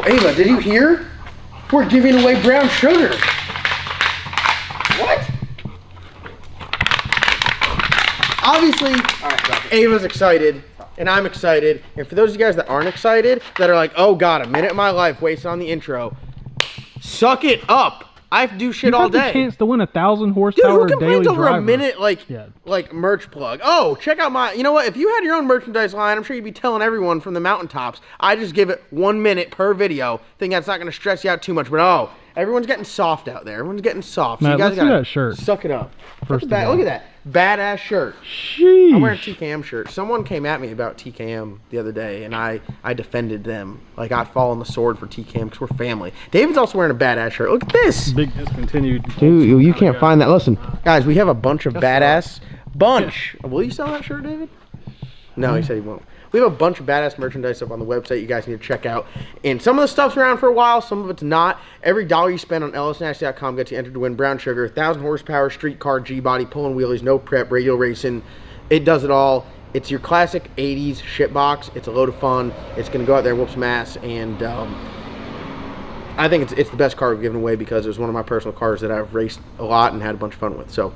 Ava, did you hear? We're giving away brown sugar. What? Obviously, Ava's excited, and I'm excited. And for those of you guys that aren't excited, that are like, oh God, a minute of my life wasted on the intro, suck it up. I have to do shit all day. You have the chance to win 1,000 horsepower Dude, who daily complains over driver. a minute like merch plug? Oh, check out my, you know what? If you had your own merchandise line, I'm sure you'd be telling everyone from the mountaintops. I just give it 1 minute per video. Think that's not going to stress you out too much, but oh, everyone's getting soft out there. Everyone's getting soft. So Matt, you guys let's see that shirt. Suck it up. First Look at that. Badass shirt. Sheesh. I'm wearing a TKM shirt. Someone came at me about TKM the other day, and I defended them. Like, I fall on the sword for TKM because we're family. David's also wearing a badass shirt. Look at this. Big discontinued. Dude, you can't find that. Listen, guys, we have a bunch of badass. Bunch. Will you sell that shirt, David? No, he said he won't. We have a bunch of badass merchandise up on the website you guys need to check out. And some of the stuff's around for a while, some of it's not. Every dollar you spend on lsnasty.com gets you entered to win brown sugar, 1,000 horsepower, street car, G-body, pulling wheelies, no prep, radial racing. It does it all. It's your classic 80s shit box. It's a load of fun. It's going to go out there and whoop some ass. And I think it's the best car we've given away because it was one of my personal cars that I've raced a lot and had a bunch of fun with. So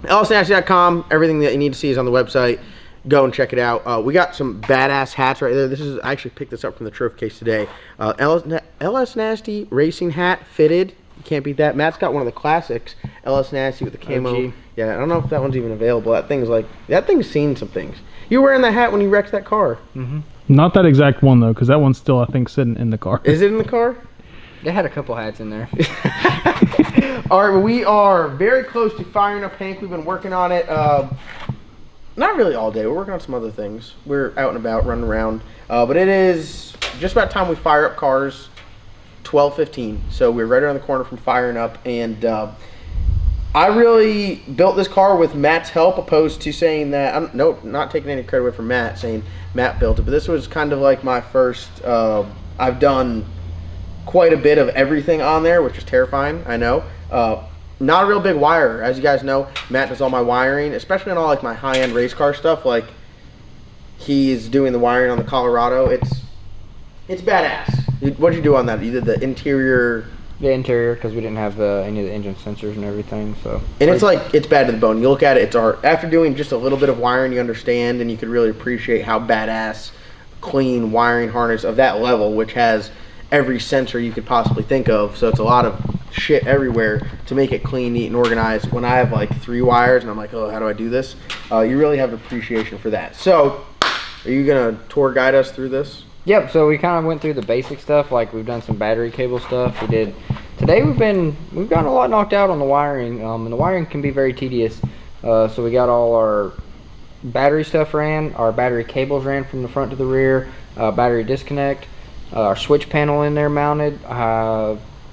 lsnasty.com, everything that you need to see is on the website. Go and check it out. We got some badass hats right there. I actually picked this up from the trophy case today. LS Nasty racing hat, fitted. You can't beat that. Matt's got one of the classics, LS Nasty with the camo. OG. Yeah, I don't know if that one's even available. That thing's seen some things. You were wearing that hat when you wrecked that car. Mm-hmm. Not that exact one though, because that one's still, I think, sitting in the car. Is it in the car? They had a couple hats in there. All right, we are very close to firing up Hank. We've been working on it. Not really all day. We're working on some other things. We're out and about, running around. But it is just about time we fire up cars, 12:15. So we're right around the corner from firing up. And I really built this car with Matt's help, opposed to saying that, not taking any credit away from Matt, saying Matt built it. But this was kind of like my first, I've done quite a bit of everything on there, which is terrifying, I know. Not a real big wirer. As you guys know, Matt does all my wiring, especially on all like my high-end race car stuff. Like, he's doing the wiring on the Colorado. It's badass. What'd you do on that? You did the interior? The interior, because we didn't have any of the engine sensors and everything. So. And it's bad to the bone. You look at it, it's art. After doing just a little bit of wiring, you understand, and you could really appreciate how badass, clean wiring harness of that level, which has every sensor you could possibly think of. So it's a lot of shit everywhere to make it clean, neat, and organized. When I have like 3 wires and I'm like, oh, how do I do this? You really have appreciation for that. So are you gonna tour guide us through this? Yep, so we kind of went through the basic stuff. Like, we've done some battery cable stuff. Today we've gotten a lot knocked out on the wiring, and the wiring can be very tedious. So we got all our battery stuff ran, our battery cables ran from the front to the rear, battery disconnect, our switch panel in there mounted.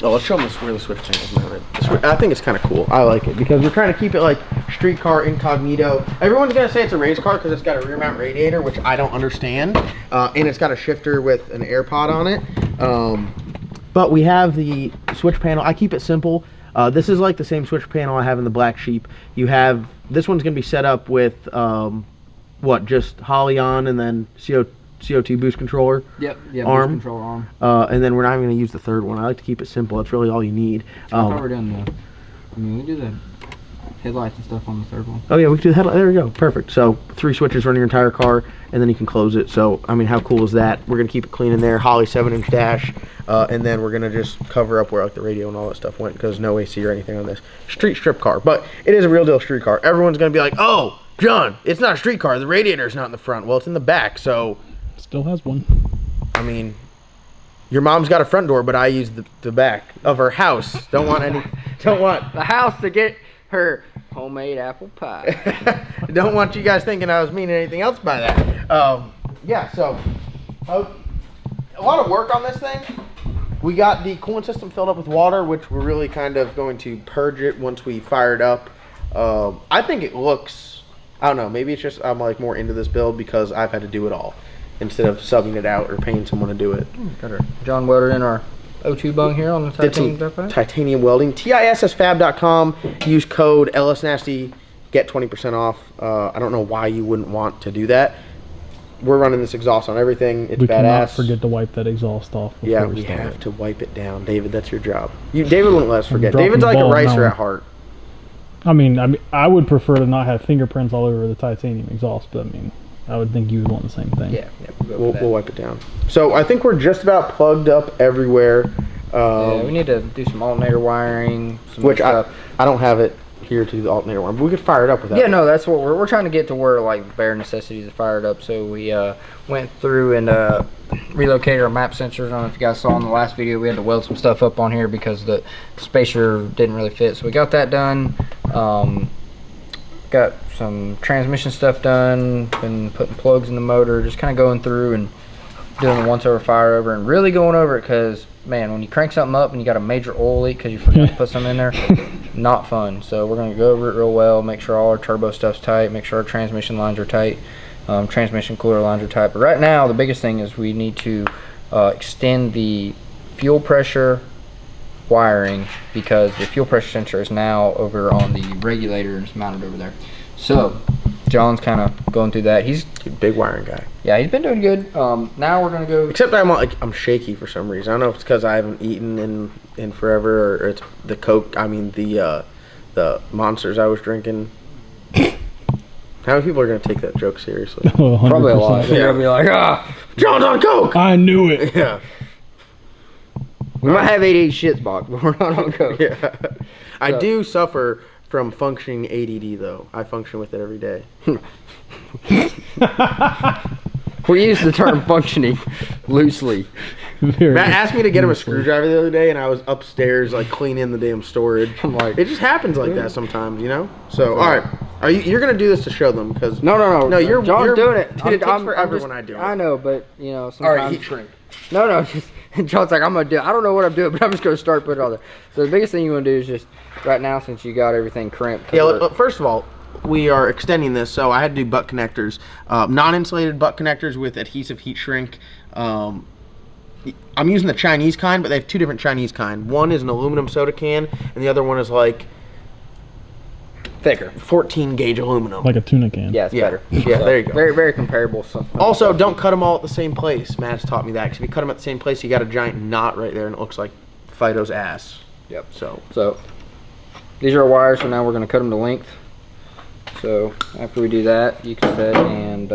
Let's show them where the switch panel is mounted. I think it's kind of cool. I like it because we're trying to keep it like street car incognito. Everyone's going to say it's a race car because it's got a rear mount radiator, which I don't understand. And it's got a shifter with an air pod on it. But we have the switch panel. I keep it simple. This is like the same switch panel I have in the Black Sheep. You have, this one's going to be set up with, just HOLLEY on and then CO2 boost controller. Yep, arm. Boost controller arm. And then we're not even going to use the third one. I like to keep it simple. That's really all you need. I thought we were doing we do the headlights and stuff on the third one. Oh yeah, we can do the headlight. There we go. Perfect. So 3 switches run your entire car, and then you can close it. So, I mean, how cool is that? We're going to keep it clean in there. HOLLEY 7-inch dash. And then we're going to just cover up where like the radio and all that stuff went because no AC or anything on this. Street strip car. But it is a real deal street car. Everyone's going to be like, oh, John, it's not a street car. The radiator's not in the front. Well, it's in the back, so... Still has one. I mean, your mom's got a front door, but I use the back of her house. Don't want the house to get her homemade apple pie. Don't want you guys thinking I was meaning anything else by that. Yeah, so a lot of work on this thing. We got the coolant system filled up with water, which we're really kind of going to purge it once we fire it up. I think it looks, I don't know, maybe it's just I'm like more into this build because I've had to do it all instead of subbing it out or paying someone to do it. Got our John welded in our O2 bung here on the titanium backpack. Titanium welding. TISSFab.com. Use code LSNasty. Get 20% off. I don't know why you wouldn't want to do that. we're running this exhaust on everything. It's We cannot badass. forget to wipe that exhaust off. Before Yeah, we we start have it. to wipe it down, David. That's your job. David won't let us forget. dropping David's the like a ball on that racer one. at heart. I mean, I would prefer to not have fingerprints all over the titanium exhaust, but I mean, I would think you would want the same thing. Yeah, We'll wipe it down. So I think we're just about plugged up everywhere. Yeah, we need to do some alternator wiring, some Which stuff. I don't have it here to do the alternator one, but we could fire it up with that. Yeah, no, that's what we're trying to get to, where like bare necessities are fired up. So we went through and relocated our map sensors. I don't know if you guys saw in the last video, we had to weld some stuff up on here because the spacer didn't really fit. So we got that done. Got some transmission stuff done. Been putting plugs in the motor, just kind of going through and doing the once over fire over and really going over it, because man, when you crank something up and you got a major oil leak because you forgot to put something in there, not fun. So we're going to go over it real well, make sure all our turbo stuff's tight, make sure our transmission lines are tight, transmission cooler lines are tight. But right now the biggest thing is we need to extend the fuel pressure wiring, because the fuel pressure sensor is now over on the regulator and it's mounted over there. So John's kind of going through that. He's Dude, big wiring guy. Yeah, he's been doing good. Now we're gonna go. Except I'm shaky for some reason. I don't know if it's because I haven't eaten in forever, or it's the Coke. I mean the monsters I was drinking. How many people are gonna take that joke seriously? Oh, 100%. Probably a lot. They're gonna be like, John's on Coke. I knew it. Yeah. we might have 88 shits box, but we're not on coke. Yeah. I do suffer from functioning ADD though. I function with it every day. We use the term functioning loosely. Very Matt asked me to get him a loosely. screwdriver the other day, and I was upstairs like cleaning the damn storage. I'm like, It just happens like that sometimes, you know. So all right, you're gonna do this to show them because no, you're John's doing it. Dude, it takes forever when I do it. I know, but you know, All sometimes. right, heat shrink. No, just John's like, I'm gonna do it. I don't know what I'm doing, but I'm just gonna start putting it on there. So the biggest thing you want to do is just right now, since you got everything crimped. Yeah, look, first of all, we are extending this, so I had to do butt connectors, non-insulated butt connectors with adhesive heat shrink. I'm using the Chinese kind, but they have two different Chinese kind. One is an aluminum soda can, and the other one is like thicker. 14 gauge aluminum. Like a tuna can. Yeah, it's better. Yeah, there you go. Very, very comparable. Also, don't cut them all at the same place. Matt's taught me that, because if you cut them at the same place, you got a giant knot right there, and it looks like Fido's ass. Yep. So These are our wires, so now we're going to cut them to length. So after we do that, you can set, and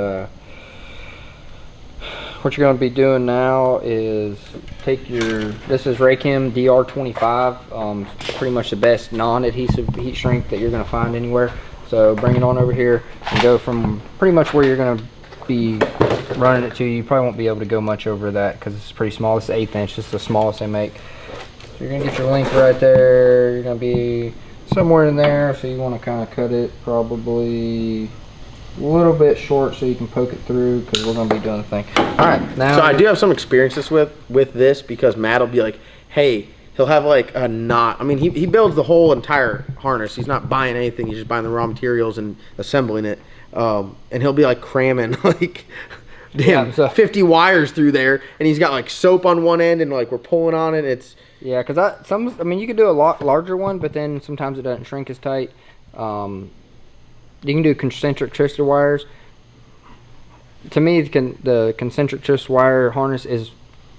what you're going to be doing now is take this is Raychem DR25, pretty much the best non-adhesive heat shrink that you're going to find anywhere. So bring it on over here and go from pretty much where you're going to be running it to. You probably won't be able to go much over that because it's pretty small. It's 1/8 inch, it's the smallest they make. So you're going to get your length right there. You're going to be somewhere in there, so you want to kind of cut it probably a little bit short so you can poke it through, because we're going to be doing the thing. All right, now. So I do have some experiences with this, because Matt will be like, hey, he'll have like a knot. I mean, he builds the whole entire harness. He's not buying anything. He's just buying the raw materials and assembling it. And he'll be like cramming like damn 50 wires through there, and he's got like soap on one end, and like we're pulling on it. It's yeah, because I mean, you could do a lot larger one, but then sometimes it doesn't shrink as tight. You can do concentric twisted wires. To me, the concentric twist wire harness is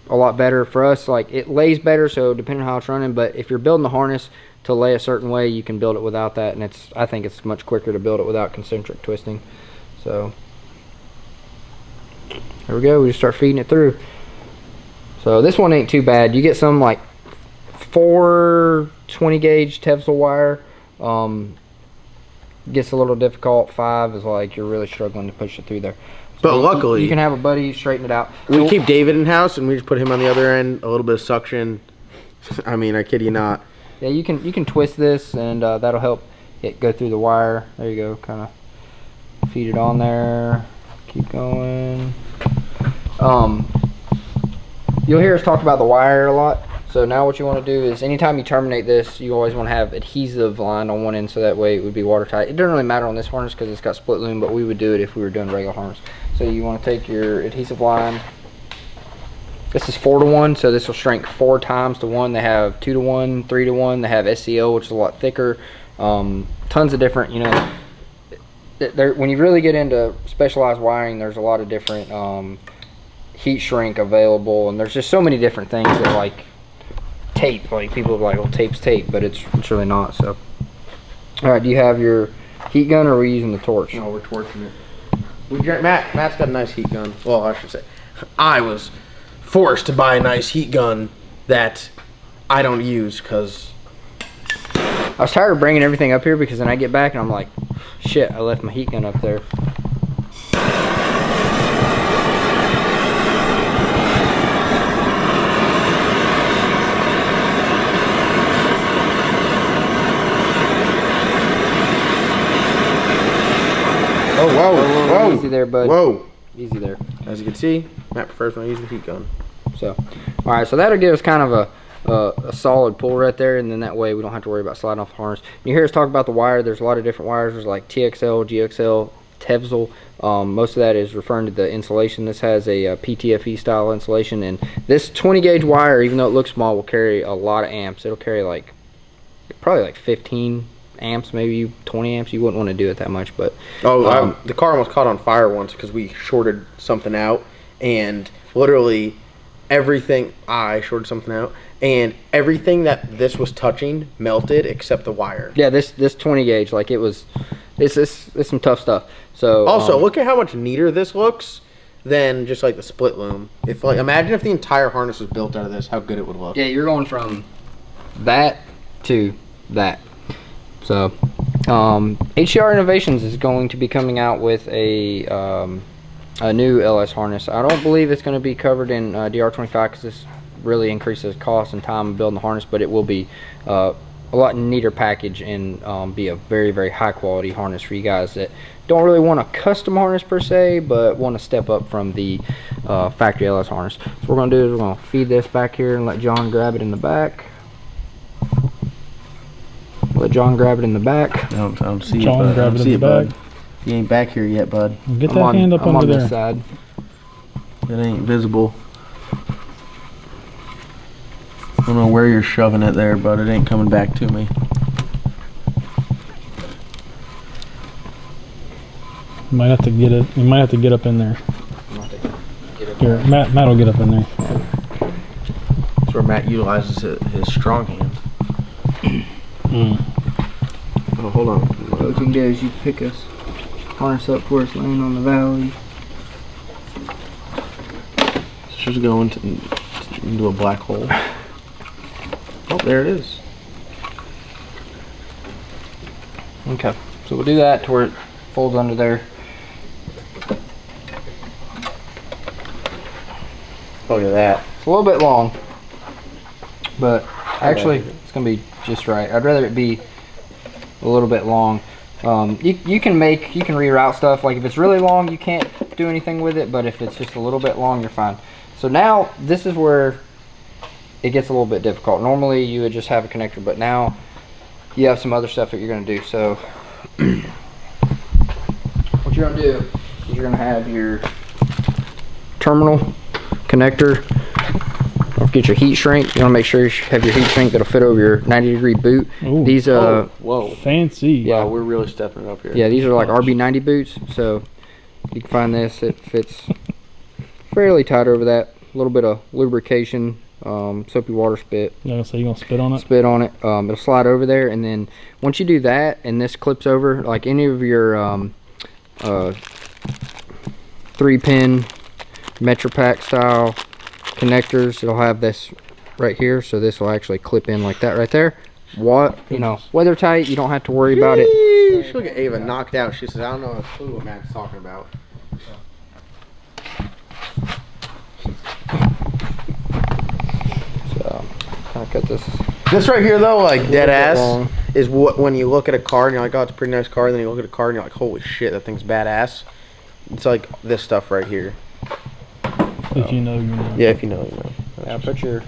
a lot better for us. Like, it lays better, so depending on how it's running. But if you're building the harness to lay a certain way, you can build it without that, and I think it's much quicker to build it without concentric twisting. So there we go. We just start feeding it through. So this one ain't too bad. You get some like 4 20 gauge Tevsel wire. Gets a little difficult. 5 is like you're really struggling to push it through there. So but luckily you can have a buddy straighten it out. We keep David in house, and we just put him on the other end. A little bit of suction. I mean, I kid you not. Yeah, you can twist this, and that'll help it go through the wire. There you go. Kind of feed it on there. Keep going. You'll hear us talk about the wire a lot. So now what you want to do is, anytime you terminate this, you always want to have adhesive line on one end, so that way it would be watertight. It doesn't really matter on this harness because it's got split loom, but we would do it if we were doing regular harness. So you want to take your adhesive line. This is 4-to-1, so this will shrink 4 times to 1. They have 2-to-1, 3-to-1. They have SCL, which is a lot thicker. Tons of different, when you really get into specialized wiring, there's a lot of different heat shrink available, and there's just so many different things that like tape. Like people are like, "Oh, tape's tape," but it's really not. So, all right, do you have your heat gun, or are we using the torch? No, we're torching it. Matt's got a nice heat gun. Well, I should say, I was forced to buy a nice heat gun that I don't use because I was tired of bringing everything up here because then I get back and I'm like, shit, I left my heat gun up there. Oh, whoa, whoa. Easy there, bud. Whoa. Easy there. As you can see, Matt prefers when I use the heat gun. So, all right, so that'll give us kind of a solid pull right there, and then that way we don't have to worry about sliding off the harness. You hear us talk about the wire. There's a lot of different wires. There's like TXL, GXL, Tevzel. Most of that is referring to the insulation. This has a PTFE style insulation, and this 20 gauge wire, even though it looks small, will carry a lot of amps. It'll carry like probably like 15 amps, maybe 20 amps. You wouldn't want to do it that much, but the car almost caught on fire once because we shorted something out, and literally everything I shorted something out, and everything that this was touching melted except the wire. Yeah, this 20 gauge, like it's some tough stuff. So also look at how much neater this looks than just like the split loom. If like imagine if the entire harness was built out of this, how good it would look. Yeah, you're going from that to that. So HCR Innovations is going to be coming out with a new LS harness. I don't believe it's going to be covered in DR25 because this really increases cost and time of building the harness, but it will be a lot neater package and be a very, very high quality harness for you guys that don't really want a custom harness per se, but want to step up from the factory LS harness. So what we're going to do is we're going to feed this back here and let John grab it in the back. Let John grab it in the back. I don't see John, it, bud. grab it in the bud. back. You ain't back here yet, bud. Get that hand up I'm under on there. this side. It ain't visible. I don't know where you're shoving it there, but it ain't coming back to me. You might have to get it. You might have to get up in there. Here, Matt will get up in there. That's where Matt utilizes his strong hand. Oh, hold on. What you can do is you pick us harness up where it's laying on the valley. It's just going into a black hole. Oh, there it is. Okay, so we'll do that to where it folds under there. Look at that. It's a little bit long, but actually it's gonna be just right. I'd rather it be a little bit long. You can reroute stuff. Like if it's really long, you can't do anything with it, but if it's just a little bit long, you're fine. So now this is where it gets a little bit difficult. Normally you would just have a connector, but now you have some other stuff that you're gonna do. So what you're gonna do is you're gonna have your terminal connector. Don't forget your heat shrink. You want to make sure you have your heat shrink that'll fit over your 90-degree boot. Ooh. These whoa. Fancy. Yeah. Wow, we're really stepping it up here. yeah, these are like RB90 boots. So you can find this. It fits fairly tight over that. A little bit of lubrication, soapy water spit. So you gonna spit on it? Spit on it. It'll slide over there, and then once you do that, and this clips over, like any of your 3-pin Metro Pack style connectors, it'll have this right here, so this will actually clip in like that right there. Weather tight, you don't have to worry about it. Sheesh, look at Ava knocked out. She says, I don't know a clue what Matt's talking about. So kind of cut this. This right here though, like dead ass, long. is what when you look at a car and you're like, oh, it's a pretty nice car, and then you look at a car and you're like, holy shit, that thing's badass. It's like this stuff right here. If you know, you know. Yeah, if you know, you know. Yeah, put your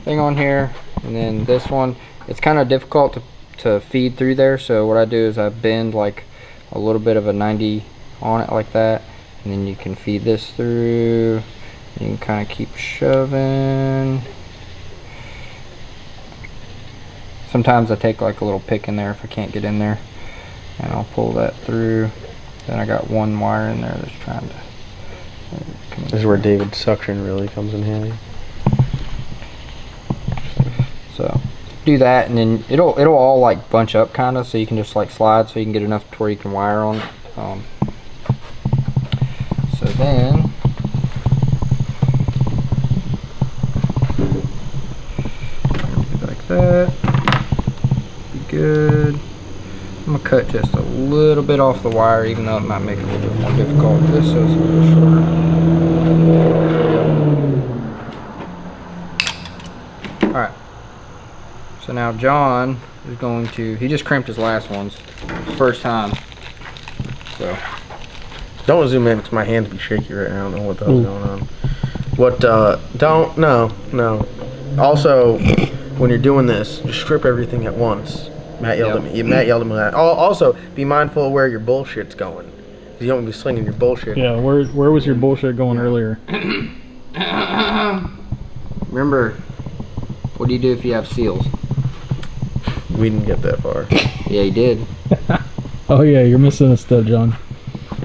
thing on here, and then this one. It's kind of difficult to feed through there, so what I do is I bend like a little bit of a 90 on it like that, and then you can feed this through. You can kind of keep shoving. Sometimes I take like a little pick in there if I can't get in there. and I'll pull that through. Then I got one wire in there that's trying to. This is where David's suction really comes in handy. So do that, and then it'll all like bunch up kind of, so you can just like slide, so you can get enough to where you can wire on. So then. Like that. Be good. I'm gonna cut just a little bit off the wire, even though it might make it a little bit more difficult. This is a little shorter. Alright. So now John is going to, he just crimped his last ones. First time. So. Don't zoom in because my hands be shaky right now. I don't know what the hell's going on. What, don't, no. Also, when you're doing this, just strip everything at once. Matt yelled at me. Matt yelled at me that. Also, be mindful of where your bullshit's going. Because you don't want to be slinging your bullshit. Yeah, where was your bullshit going earlier? Remember, what do you do if you have seals? We didn't get that far. Yeah, you did. Oh yeah, you're missing a step, John.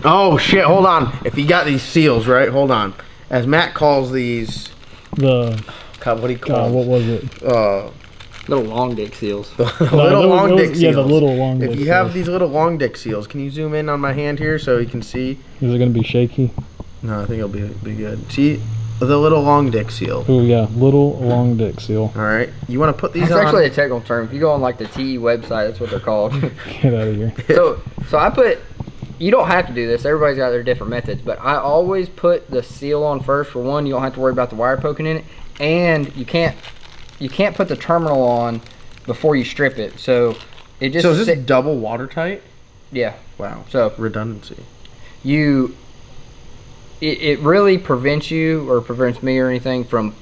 Oh shit, hold on. If you got these seals, right? Hold on. As Matt calls these... The... God, what do you call them? what was it? Little long dick seals. Little long dick seals. Yeah, the little long dick If you have these little long dick seals, can you zoom in on my hand here so you can see? Is it going to be shaky? No, I think it'll be good. See the little long dick seal. Oh yeah, little long dick seal. All right, you want to put these That's on? actually a technical term. If you go on like the TE website, that's what they're called. Get out of here. So I put, you don't have to do this. Everybody's got their different methods, but I always put the seal on first. For one, you don't have to worry about the wire poking in it, and you can't put the terminal on before you strip it. So it just. So is this double watertight? Yeah. Wow. So redundancy. It really prevents you, or prevents me or anything, from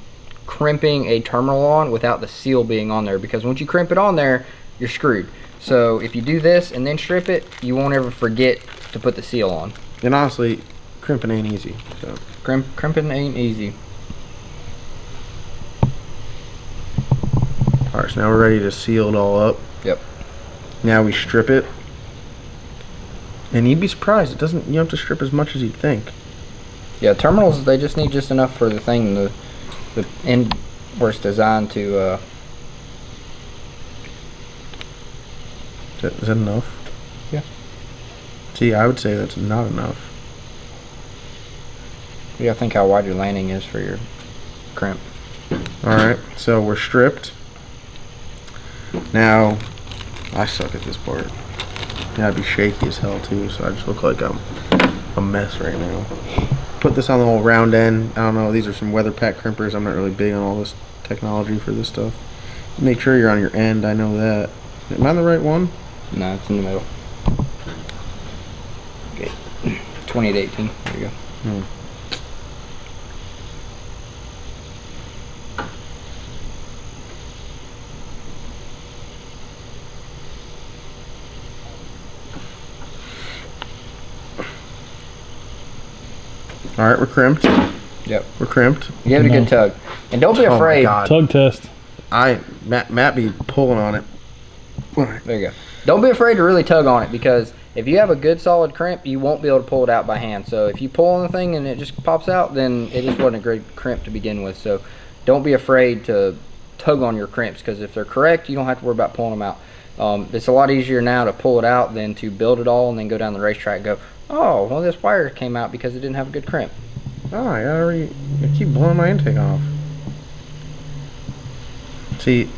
crimping a terminal on without the seal being on there, because once you crimp it on there, you're screwed. So if you do this and then strip it, you won't ever forget to put the seal on. And honestly, crimping ain't easy. So Crimping ain't easy. Alright, so now we're ready to seal it all up. Yep. Now we strip it. And you'd be surprised, you don't have to strip as much as you'd think. Yeah, terminals, they just need just enough for the thing, the end where it's designed to. Is that enough? Yeah. See, I would say that's not enough. You gotta think how wide your landing is for your crimp. Alright, so we're stripped. Now, I suck at this part. Yeah, I'd be shaky as hell too, so I just look like I'm a mess right now. Put this on the whole round end. I don't know, these are some weather pack crimpers. I'm not really big on all this technology for this stuff. Make sure you're on your end, I know that. Am I on the right one? No, it's in the middle. Okay. 2818. There you go. Alright, we're crimped. Yep. We're crimped. Give it a good tug. And don't be Oh my afraid. God. Tug test. Matt be pulling on it. There you go. Don't be afraid to really tug on it, because if you have a good solid crimp, you won't be able to pull it out by hand. So if you pull on the thing and it just pops out, then it just wasn't a great crimp to begin with. So don't be afraid to tug on your crimps, because if they're correct, you don't have to worry about pulling them out. It's a lot easier now to pull it out than to build it all and then go down the racetrack and go, oh, well, this wire came out because it didn't have a good crimp. Oh, I keep blowing my intake off. See,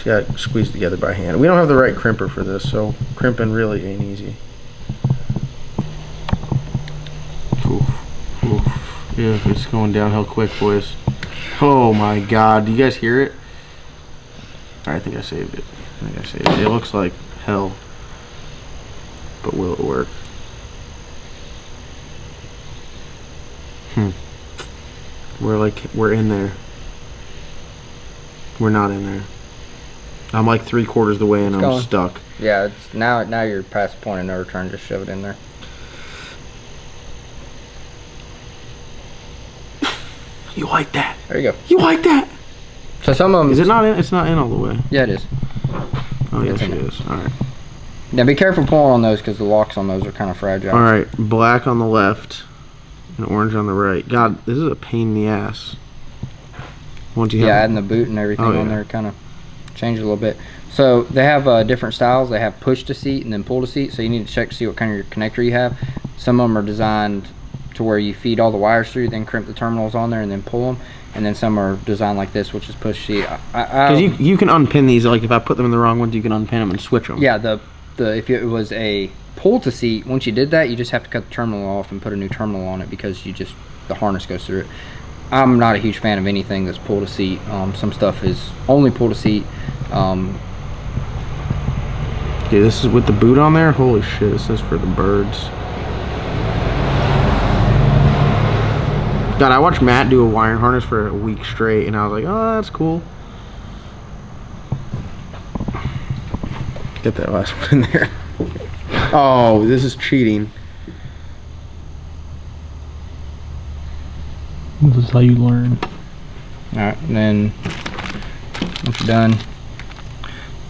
got squeezed together by hand. We don't have the right crimper for this, so crimping really ain't easy. Oof. Oof. Yeah, it's going downhill quick, boys. Oh my God, do you guys hear it? I think I saved it. It looks like hell, but will it work? We're in there. We're not in there. I'm like 3/4 of the way and I'm stuck. Yeah, it's now you're past the point of no return. Just shove it in there. You like that? There you go. You like that? So some of them. Is it not in? It's not in all the way. Yeah, it is. Oh yes, it is. All right. Now be careful pulling on those because the locks on those are kind of fragile. All right, black on the left and orange on the right. God, this is a pain in the ass. Once you have adding the boot and everything Oh, on yeah. there kind of change it a little bit. So they have different styles. They have push to seat and then pull to seat. So you need to check to see what kind of connector you have. Some of them are designed to where you feed all the wires through, then crimp the terminals on there and then pull them. And then some are designed like this, which is push seat. Because you can unpin these. Like if I put them in the wrong ones, you can unpin them and switch them. Yeah, if it was a pull to seat, once you did that, you just have to cut the terminal off and put a new terminal on it because the harness goes through it. I'm not a huge fan of anything that's pull to seat. Some stuff is only pull to seat. Dude, this is with the boot on there. Holy shit! This is for the birds. God, I watched Matt do a wiring harness for a week straight, and I was like, oh, that's cool. Get that last one in there. Oh, this is cheating. This is how you learn. Alright, and then once you're done,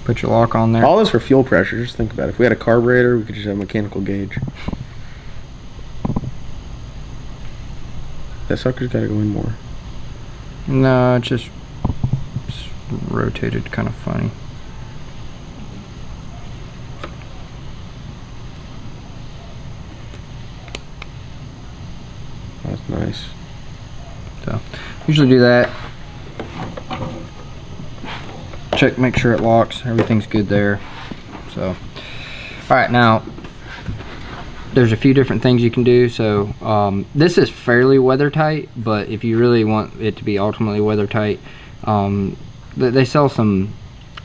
put your lock on there. All this for fuel pressure. Just think about it. If we had a carburetor, we could just have a mechanical gauge. That sucker's got to go in more. No, it's just rotated kind of funny. That's nice. So usually do that. Check, make sure it locks. Everything's good there. So, all right, now there's a few different things you can do. So this is fairly weather tight, but if you really want it to be ultimately weather tight, they sell some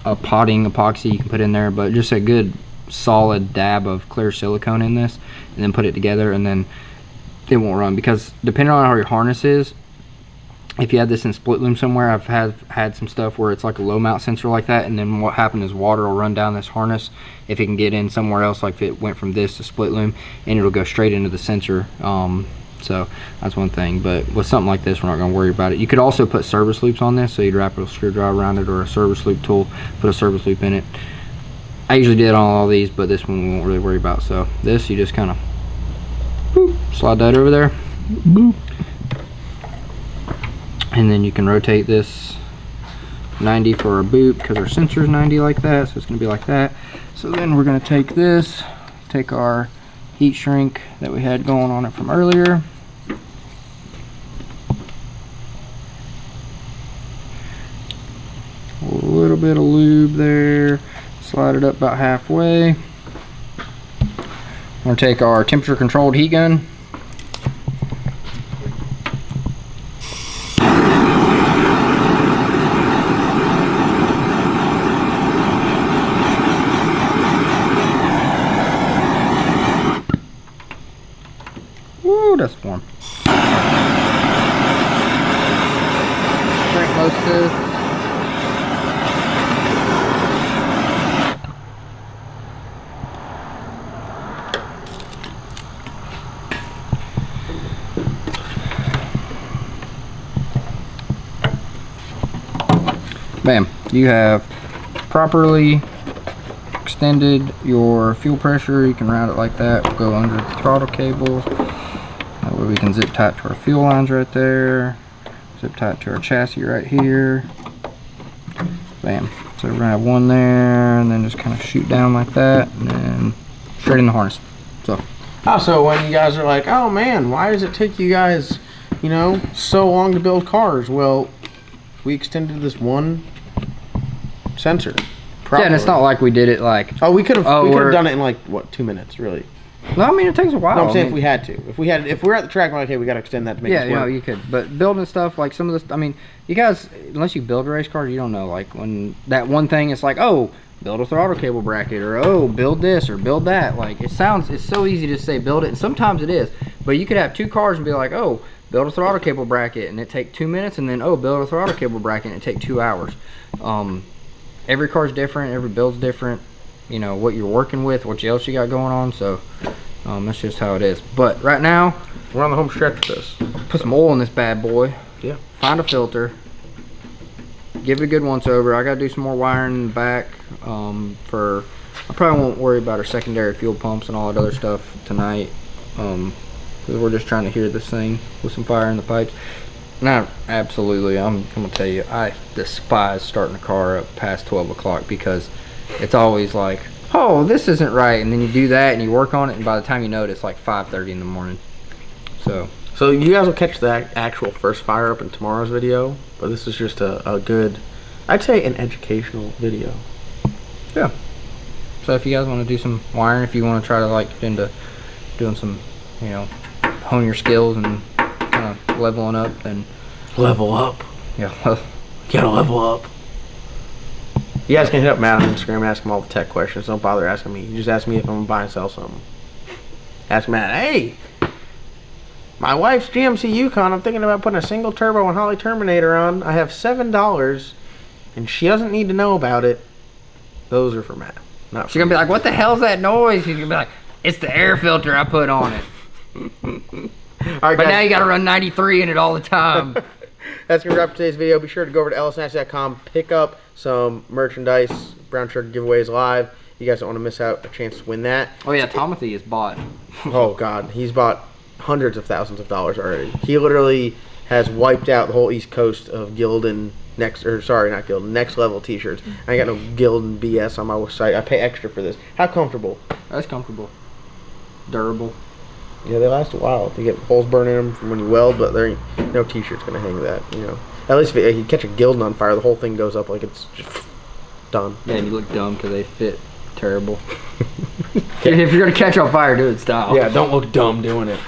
potting epoxy you can put in there, but just a good solid dab of clear silicone in this, and then put it together, and then it won't run. Because depending on how your harness is, if you had this in split loom somewhere, I've had some stuff where it's like a low mount sensor like that, and then what happened is water will run down this harness if it can get in somewhere else, like if it went from this to split loom, and it'll go straight into the sensor. So that's one thing, but with something like this, we're not going to worry about it. You could also put service loops on this, so you'd wrap a screwdriver around it or a service loop tool, put a service loop in it. I usually did on all these, but this one we won't really worry about. So this, you just kind of slide that over there. Boop. And then you can rotate this 90 for a boot because our sensor's 90 like that, so it's going to be like that. So then we're going to take this, take our heat shrink that we had going on it from earlier, a little bit of lube there, slide it up about halfway. We're going to take our temperature controlled heat gun, that's warm. Drink most of this. Bam, you have properly extended your fuel pressure. You can route it like that. We'll go under the throttle cable. That way we can zip tie to our fuel lines right there. Zip tie to our chassis right here. Bam. So we're gonna have one there, and then just kind of shoot down like that, and then straight in the harness. So. Also, when you guys are like, oh man, why does it take you guys, you know, so long to build cars? Well, we extended this one sensor. Properly. Yeah, and it's not like we did it like. Oh, we could have done it in like what, 2 minutes, really. No, I mean it takes a while. No, I'm saying if we had to. If we're at the track, we're like, okay, we got to extend that to make yeah, this work. you know, you could. But building stuff like some of this, I mean, you guys, unless you build race cars, you don't know. Like when that one thing, it's like, oh, build a throttle cable bracket, or oh, build this or build that. Like it's so easy to say build it, and sometimes it is. But you could have two cars and be like, oh, build a throttle cable bracket, and it take 2 minutes, and then oh, build a throttle cable bracket, and it take 2 hours. Every car's different, every build's different. You know what you're working with, what else you got going on. So. That's just how it is. But right now, we're on the home stretch with this. Put some oil in this bad boy. Yeah. Find a filter. Give it a good once over. I gotta do some more wiring in the back for I probably won't worry about our secondary fuel pumps and all that other stuff tonight. Because we're just trying to hear this thing with some fire in the pipes. Now, absolutely, I'm gonna tell you, I despise starting a car up past 12 o'clock because it's always like, oh, this isn't right, and then you do that and you work on it, and by the time you know it, it's like 5:30 in the morning. So you guys will catch the actual first fire up in tomorrow's video, but this is just a good, I'd say an educational video. yeah. So if you guys want to do some wiring, if you want to try to like get into doing some, you know, hone your skills and kind of leveling up, then Level up. yeah, well, Gotta level up. You guys can hit up Matt on Instagram and ask him all the tech questions. Don't bother asking me. You just ask me if I'm gonna buy and sell something. Ask Matt, hey, my wife's GMC Yukon, I'm thinking about putting a single turbo and Holley Terminator on. I have $7 and she doesn't need to know about it. Those are for Matt. Not she's gonna be like, what the hell's that noise? She's gonna be like, it's the air filter I put on it. All right, But guys. now you gotta run 93 in it all the time. That's going to wrap up today's video. Be sure to go over to lsnacks.com, pick up some merchandise, brown shirt giveaways live. You guys don't want to miss out a chance to win that. Oh yeah, Timothy is bought. Oh, God. He's bought hundreds of thousands of dollars already. He literally has wiped out the whole East Coast of Gildan next level t-shirts. I ain't got no Gildan BS on my site. I pay extra for this. How comfortable? That's comfortable. Durable. Yeah, they last a while. They get holes burned in them from when you weld, but there ain't no t-shirt's gonna hang that, you know. At least if you catch a Gildan on fire, the whole thing goes up like it's just done. Yeah, and you look dumb because they fit terrible. If you're gonna catch on fire, do it style. Yeah, don't look dumb doing it.